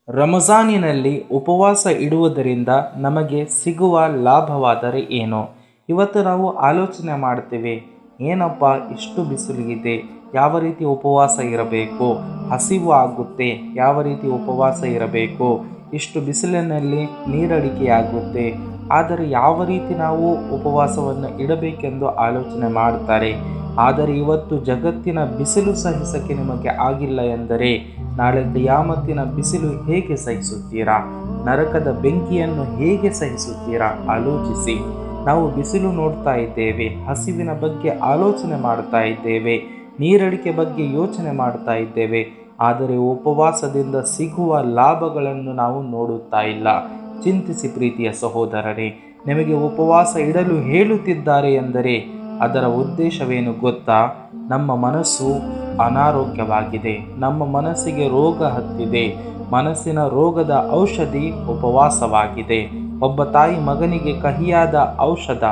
ರಮಜಾನಿನಲ್ಲಿ ಉಪವಾಸ ಇಡುವುದರಿಂದ ನಮಗೆ ಸಿಗುವ ಲಾಭವಾದರೆ ಏನು? ಇವತ್ತು ನಾವು ಆಲೋಚನೆ ಮಾಡ್ತೇವೆ, ಏನಪ್ಪ ಇಷ್ಟು ಬಿಸಿಲಿಗಿದೆ, ಯಾವ ರೀತಿ ಉಪವಾಸ ಇರಬೇಕು, ಹಸಿವು ಆಗುತ್ತೆ, ಯಾವ ರೀತಿ ಉಪವಾಸ ಇರಬೇಕು, ಇಷ್ಟು ಬಿಸಿಲಿನಲ್ಲಿ ನೀರಡಿಕೆಯಾಗುತ್ತೆ, ಆದರೆ ಯಾವ ರೀತಿ ನಾವು ಉಪವಾಸವನ್ನು ಇಡಬೇಕೆಂದು ಆಲೋಚನೆ ಮಾಡ್ತಾರೆ. ಆದರೆ ಇವತ್ತು ಜಗತ್ತಿನ ಬಿಸಿಲು ಸಹಿಸಕ್ಕೆ ನಿಮಗೆ ಆಗಿಲ್ಲ ಎಂದರೆ ನಾಳೆ ಕಿಯಾಮತ್ತಿನ ಬಿಸಿಲು ಹೇಗೆ ಸಹಿಸುತ್ತೀರಾ? ನರಕದ ಬೆಂಕಿಯನ್ನು ಹೇಗೆ ಸಹಿಸುತ್ತೀರಾ? ಆಲೋಚಿಸಿ. ನಾವು ಬಿಸಿಲು ನೋಡ್ತಾ ಇದ್ದೇವೆ, ಹಸಿವಿನ ಬಗ್ಗೆ ಆಲೋಚನೆ ಮಾಡ್ತಾ ಇದ್ದೇವೆ, ನೀರಡಿಕೆ ಬಗ್ಗೆ ಯೋಚನೆ ಮಾಡ್ತಾ ಇದ್ದೇವೆ, ಆದರೆ ಉಪವಾಸದಿಂದ ಸಿಗುವ ಲಾಭಗಳನ್ನು ನಾವು ನೋಡುತ್ತಾ ಇಲ್ಲ. ಚಿಂತಿಸಿ ಪ್ರೀತಿಯ ಸಹೋದರರೇ, ನಿಮಗೆ ಉಪವಾಸ ಇಡಲು ಹೇಳುತ್ತಿದ್ದಾರೆ ಎಂದರೆ ಅದರ ಉದ್ದೇಶವೇನು ಗೊತ್ತಾ? ನಮ್ಮ ಮನಸ್ಸು ಅನಾರೋಗ್ಯವಾಗಿದೆ, ನಮ್ಮ ಮನಸ್ಸಿಗೆ ರೋಗ ಹತ್ತಿದೆ, ಮನಸ್ಸಿನ ರೋಗದ ಔಷಧಿ ಉಪವಾಸವಾಗಿದೆ. ಒಬ್ಬ ತಾಯಿ ಮಗನಿಗೆ ಕಹಿಯಾದ ಔಷಧ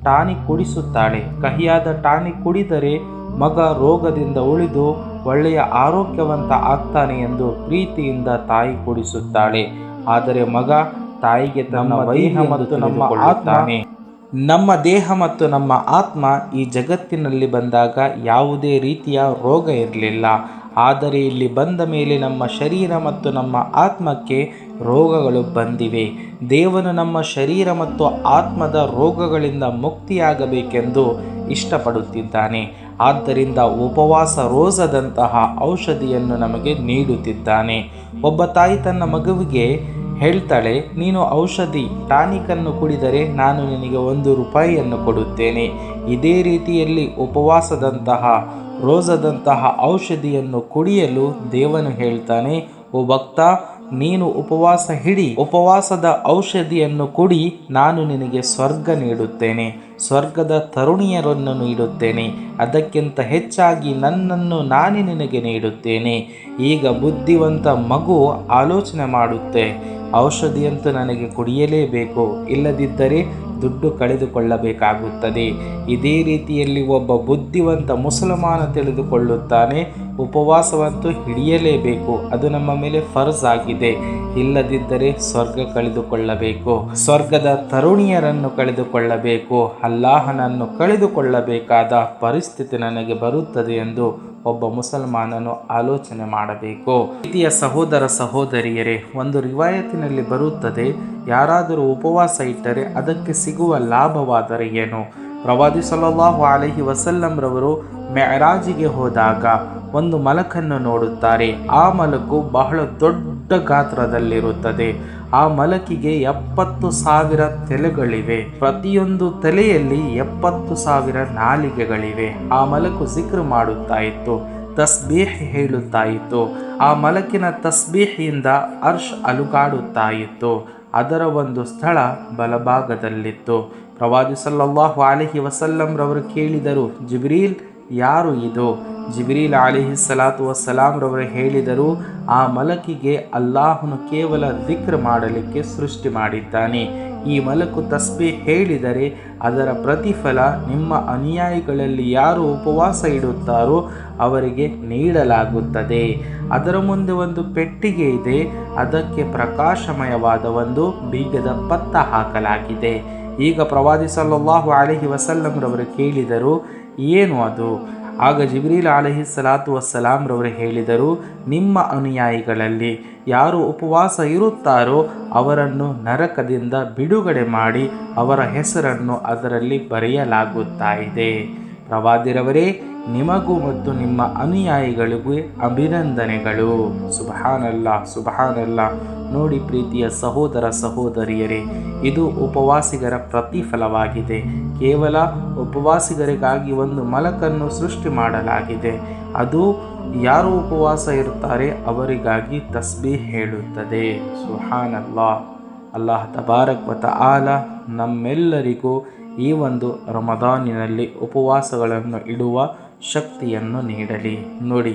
ಟಾನಿಕ್ ಕುಡಿಸುತ್ತಾಳೆ. ಕಹಿಯಾದ ಟಾನಿಕ್ ಕುಡಿದರೆ ಮಗ ರೋಗದಿಂದ ಉಳಿದು ಒಳ್ಳೆಯ ಆರೋಗ್ಯವಂತ ಆಗ್ತಾನೆ ಎಂದು ಪ್ರೀತಿಯಿಂದ ತಾಯಿ ಕುಡಿಸುತ್ತಾಳೆ. ಆದರೆ ಮಗ ತಾಯಿಗೆ ತನ್ನ ದೇಹ ಮತ್ತು ನಮ್ಮ ಆತ್ಮ ಈ ಜಗತ್ತಿನಲ್ಲಿ ಬಂದಾಗ ಯಾವುದೇ ರೀತಿಯ ರೋಗ ಇರಲಿಲ್ಲ. ಆದರೆ ಇಲ್ಲಿ ಬಂದ ಮೇಲೆ ನಮ್ಮ ಶರೀರ ಮತ್ತು ನಮ್ಮ ಆತ್ಮಕ್ಕೆ ರೋಗಗಳು ಬಂದಿವೆ. ದೇವನು ನಮ್ಮ ಶರೀರ ಮತ್ತು ಆತ್ಮದ ರೋಗಗಳಿಂದ ಮುಕ್ತಿಯಾಗಬೇಕೆಂದು ಇಷ್ಟಪಡುತ್ತಿದ್ದಾನೆ. ಆದ್ದರಿಂದ ಉಪವಾಸ ರೋಜದಂತಹ ಔಷಧಿಯನ್ನು ನಮಗೆ ನೀಡುತ್ತಿದ್ದಾನೆ. ಒಬ್ಬ ತಾಯಿ ತನ್ನ ಮಗುವಿಗೆ ಹೇಳ್ತಾಳೆ, ನೀನು ಔಷಧಿ ಟಾನಿಕನ್ನು ಕುಡಿದರೆ ನಾನು ನಿನಗೆ 1 ರೂಪಾಯಿಯನ್ನು ಕೊಡುತ್ತೇನೆ. ಇದೇ ರೀತಿಯಲ್ಲಿ ಉಪವಾಸದಂತಹ ರೋಜದಂತಹ ಔಷಧಿಯನ್ನು ಕುಡಿಯಲು ದೇವನು ಹೇಳ್ತಾನೆ, ಓ ಭಕ್ತ, ನೀನು ಉಪವಾಸ ಹಿಡಿ, ಉಪವಾಸದ ಔಷಧಿಯನ್ನು ಕುಡಿ, ನಾನು ನಿನಗೆ ಸ್ವರ್ಗ ನೀಡುತ್ತೇನೆ, ಸ್ವರ್ಗದ ತರುಣಿಯರನ್ನು ನೀಡುತ್ತೇನೆ, ಅದಕ್ಕಿಂತ ಹೆಚ್ಚಾಗಿ ನನ್ನನ್ನು ನಾನೇ ನಿನಗೆ ನೀಡುತ್ತೇನೆ. ಈಗ ಬುದ್ಧಿವಂತ ಮಗು ಆಲೋಚನೆ ಮಾಡುತ್ತೆ, ಔಷಧಿಯಂತೂ ನನಗೆ ಕುಡಿಯಲೇಬೇಕು, ಇಲ್ಲದಿದ್ದರೆ ದುಡ್ಡು ಕಳೆದುಕೊಳ್ಳಬೇಕಾಗುತ್ತದೆ. ಇದೇ ರೀತಿಯಲ್ಲಿ ಒಬ್ಬ ಬುದ್ಧಿವಂತ ಮುಸಲ್ಮಾನ ತಿಳಿದುಕೊಳ್ಳುತ್ತಾನೆ, ಉಪವಾಸವಂತೂ ಹಿಡಿಯಲೇಬೇಕು, ಅದು ನಮ್ಮ ಮೇಲೆ ಫರ್ಜ್ ಆಗಿದೆ, ಇಲ್ಲದಿದ್ದರೆ ಸ್ವರ್ಗ ಕಳೆದುಕೊಳ್ಳಬೇಕು, ಸ್ವರ್ಗದ ತರುಣಿಯರನ್ನು ಕಳೆದುಕೊಳ್ಳಬೇಕು, ಅಲ್ಲಾಹನನ್ನು ಕಳೆದುಕೊಳ್ಳಬೇಕಾದ ಪರಿಸ್ಥಿತಿ ನನಗೆ ಬರುತ್ತದೆ ಎಂದು ಒಬ್ಬ ಮುಸಲ್ಮಾನನು ಆಲೋಚನೆ ಮಾಡಬೇಕು. ಪ್ರೀತಿಯ ಸಹೋದರ ಸಹೋದರಿಯರೇ, ಒಂದು ರಿವಾಯತಿನಲ್ಲಿ ಬರುತ್ತದೆ, ಯಾರಾದರೂ ಉಪವಾಸ ಇಟ್ಟರೆ ಅದಕ್ಕೆ ಸಿಗುವ ಲಾಭವಾದರೆ ಏನು? ಪ್ರವಾದಿ ಸಲ್ಲಲ್ಲಾಹು ಅಲೈಹಿ ವಸಲ್ಲಂ ರವರು ಮೆರಾಜಿಗೆ ಹೋದಾಗ ಒಂದು ಮಲಕನ್ನು ನೋಡುತ್ತಾರೆ. ಆ ಮಲಕು ಬಹಳ ದೊಡ್ಡ ಗಾತ್ರದಲ್ಲಿರುತ್ತದೆ. ಆ ಮಲಕಿಗೆ 70,000 ತಲೆಗಳಿವೆ. ಪ್ರತಿಯೊಂದು ತಲೆಯಲ್ಲಿ 70,000 ನಾಲಿಗೆಗಳಿವೆ. ಆ ಮಲಕು ಜಿಕ್ರ್ ಮಾಡುತ್ತಾ ಇತ್ತು, ತಸ್ಬೀಹ್ ಹೇಳುತ್ತಾ ಇತ್ತು. ಆ ಮಲಕಿನ ತಸ್ಬೀಹಿಂದ ಅರ್ಶ್ ಅಲುಗಾಡುತ್ತಾ ಇತ್ತು. ಅದರ ಒಂದು ಸ್ಥಳ ಬಲಭಾಗದಲ್ಲಿತ್ತು. ಪ್ರವಾದಿ ಸಲ್ಲಲ್ಲಾಹು ಅಲೈಹಿ ವಸಲ್ಲಂ ರವರು ಕೇಳಿದರು, ಜಿಬ್ರೀಲ್, ಯಾರು ಇದು? ಜಿಬ್ರೀಲ್ ಅಲೈಹಿಸ್ಸಲಾತು ವಸ್ಸಲಾಂ ರವರು ಹೇಳಿದರು, ಆ ಮಲಕಿಗೆ ಅಲ್ಲಾಹನು ಕೇವಲ ದಿಕ್ರ್ ಮಾಡಲಿಕ್ಕೆ ಸೃಷ್ಟಿ ಮಾಡಿದ್ದಾನೆ. ಈ ಮಲಕು ತಸ್ಬೀಹ್ ಹೇಳಿದರೆ ಅದರ ಪ್ರತಿಫಲ ನಿಮ್ಮ ಅನುಯಾಯಿಗಳಲ್ಲಿ ಯಾರು ಉಪವಾಸ ಇಡುತ್ತಾರೋ ಅವರಿಗೆ ನೀಡಲಾಗುತ್ತದೆ. ಅದರ ಮುಂದೆ ಒಂದು ಪೆಟ್ಟಿಗೆ ಇದೆ, ಅದಕ್ಕೆ ಪ್ರಕಾಶಮಯವಾದ ಒಂದು ಬೀಗದ ಪತ್ತ ಹಾಕಲಾಗಿದೆ. ಈಗ ಪ್ರವಾದಿ ಸಲ್ಲಲ್ಲಾಹು ಅಲೈಹಿ ವಸಲ್ಲಂ ರವರು ಕೇಳಿದರು, ಏನು ಅದು? ಆಗ ಜಿಬ್ರೀಲ್ ಅಲೈಹಿಸ್ಸಲಾತು ವಸ್ಸಲಾಂ ರವರು ಹೇಳಿದರು, ನಿಮ್ಮ ಅನುಯಾಯಿಗಳಲ್ಲಿ ಯಾರು ಉಪವಾಸ ಇರುತ್ತಾರೋ ಅವರನ್ನು ನರಕದಿಂದ ಬಿಡುಗಡೆ ಮಾಡಿ ಅವರ ಹೆಸರನ್ನು ಅದರಲ್ಲಿ ಬರೆಯಲಾಗುತ್ತಾ ಇದೆ. ಪ್ರವಾದಿರವರೇ, ನಿಮಗೂ ಮತ್ತು ನಿಮ್ಮ ಅನುಯಾಯಿಗಳಿಗೂ ಅಭಿನಂದನೆಗಳು. ಸುಬ್ಹಾನಲ್ಲಾ, ಸುಬ್ಹಾನಲ್ಲಾ. ನೋಡಿ ಪ್ರೀತಿಯ ಸಹೋದರ ಸಹೋದರಿಯರೇ, ಇದು ಉಪವಾಸಿಗರ ಪ್ರತಿಫಲವಾಗಿದೆ. ಕೇವಲ ಉಪವಾಸಿಗರಿಗಾಗಿ ಒಂದು ಮಲಕನ್ನು ಸೃಷ್ಟಿ ಮಾಡಲಾಗಿದೆ. ಅದು ಯಾರು ಉಪವಾಸ ಇರುತ್ತಾರೆ ಅವರಿಗಾಗಿ ತಸ್ಬೀಹ್ ಹೇಳುತ್ತದೆ. ಸುಬ್ಹಾನಲ್ಲಾ. ಅಲ್ಲಾಹ್ ತಬಾರಕ್ ವ ತಆಲ ನಮ್ಮೆಲ್ಲರಿಗೂ ಈ ಒಂದು ರಮದಾನಿನಲ್ಲಿ ಉಪವಾಸಗಳನ್ನು ಇಡುವ ಶಕ್ತಿಯನ್ನು ನೀಡಲಿ. ನೋಡಿ,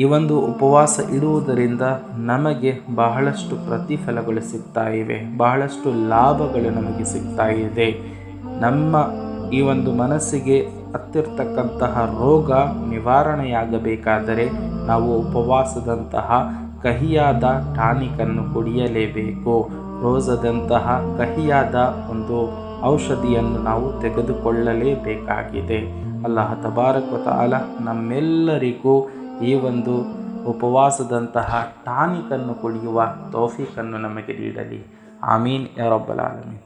ಈ ಒಂದು ಉಪವಾಸ ಇಡುವುದರಿಂದ ನಮಗೆ ಬಹಳಷ್ಟು ಪ್ರತಿಫಲಗಳು ಸಿಗ್ತಾ ಇವೆ, ಬಹಳಷ್ಟು ಲಾಭಗಳು ನಮಗೆ ಸಿಗ್ತಾ ಇದೆ. ನಮ್ಮ ಈ ಒಂದು ಮನಸ್ಸಿಗೆ ಹತ್ತಿರ್ತಕ್ಕಂತಹ ರೋಗ ನಿವಾರಣೆಯಾಗಬೇಕಾದರೆ ನಾವು ಉಪವಾಸದಂತಹ ಕಹಿಯಾದ ಟಾನಿಕನ್ನು ಕುಡಿಯಲೇಬೇಕು. ರೋಸದಂತಹ ಕಹಿಯಾದ ಒಂದು ಔಷಧಿಯನ್ನು ನಾವು ತೆಗೆದುಕೊಳ್ಳಲೇಬೇಕಾಗಿದೆ. ಅಲ್ಲಾಹ ತಬಾರಕ್ ವ ತಆಲ ನಮ್ಮೆಲ್ಲರಿಗೂ ಈ ಒಂದು ಉಪವಾಸದಂತಹ ಟಾನಿಕನ್ನು ಕುಡಿಯುವ ತೌಫೀಕನ್ನು ನಮಗೆ ನೀಡಲಿ. ಆಮೀನ್ ಯಾ ರಬ್ಬಲ್ ಆಲಮೀನ್.